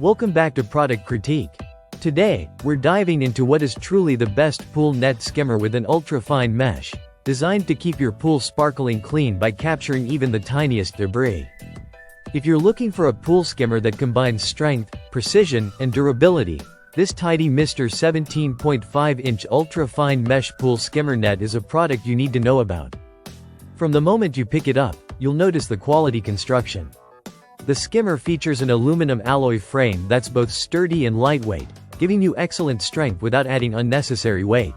Welcome back to Product Critique. Today, we're diving into what is truly the best pool net skimmer with an ultra-fine mesh, designed to keep your pool sparkling clean by capturing even the tiniest debris. If you're looking for a pool skimmer that combines strength, precision, and durability, this TidyMister 17.5-inch ultra-fine mesh pool skimmer net is a product you need to know about. From the moment you pick it up, you'll notice the quality construction. The skimmer features an aluminum alloy frame that's both sturdy and lightweight, giving you excellent strength without adding unnecessary weight.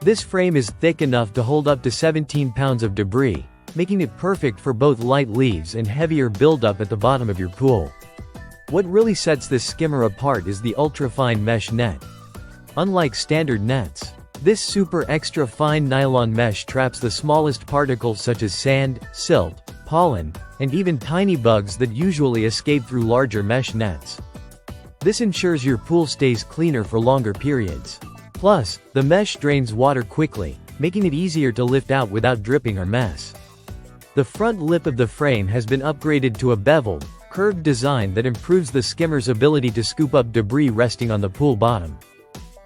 This frame is thick enough to hold up to 17 pounds of debris, making it perfect for both light leaves and heavier buildup at the bottom of your pool. What really sets this skimmer apart is the ultra-fine mesh net. Unlike standard nets, this super extra fine nylon mesh traps the smallest particles such as sand, silt, pollen, and even tiny bugs that usually escape through larger mesh nets. This ensures your pool stays cleaner for longer periods. Plus, the mesh drains water quickly, making it easier to lift out without dripping or mess. The front lip of the frame has been upgraded to a beveled, curved design that improves the skimmer's ability to scoop up debris resting on the pool bottom.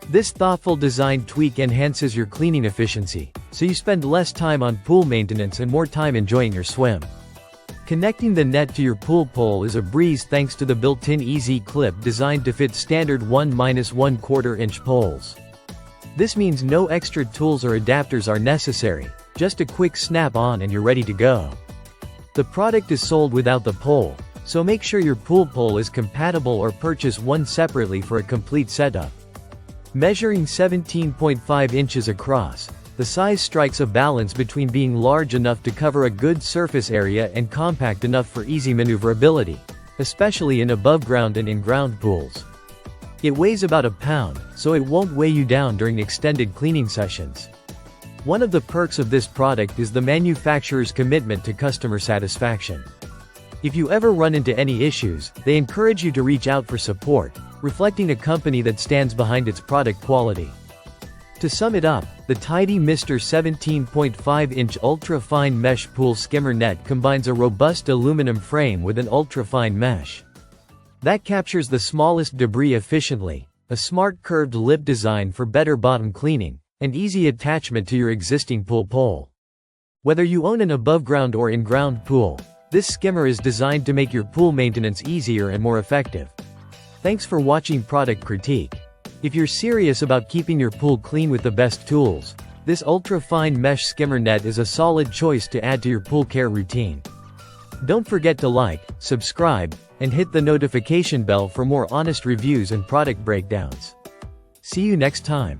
This thoughtful design tweak enhances your cleaning efficiency, so you spend less time on pool maintenance and more time enjoying your swim. Connecting the net to your pool pole is a breeze thanks to the built-in easy clip designed to fit standard 1-1/4 inch poles. This means no extra tools or adapters are necessary, just a quick snap on and you're ready to go. The product is sold without the pole, so make sure your pool pole is compatible or purchase one separately for a complete setup. Measuring 17.5 inches across, the size strikes a balance between being large enough to cover a good surface area and compact enough for easy maneuverability, especially in above-ground and in-ground pools. It weighs about a pound, so it won't weigh you down during extended cleaning sessions. One of the perks of this product is the manufacturer's commitment to customer satisfaction. If you ever run into any issues, they encourage you to reach out for support, reflecting a company that stands behind its product quality. To sum it up, the TidyMister 17.5-inch ultra-fine mesh pool skimmer net combines a robust aluminum frame with an ultra-fine mesh that captures the smallest debris efficiently, a smart curved lip design for better bottom cleaning, and easy attachment to your existing pool pole. Whether you own an above-ground or in-ground pool, this skimmer is designed to make your pool maintenance easier and more effective. Thanks for watching Product Critique. If you're serious about keeping your pool clean with the best tools, this ultra-fine mesh skimmer net is a solid choice to add to your pool care routine. Don't forget to like, subscribe, and hit the notification bell for more honest reviews and product breakdowns. See you next time.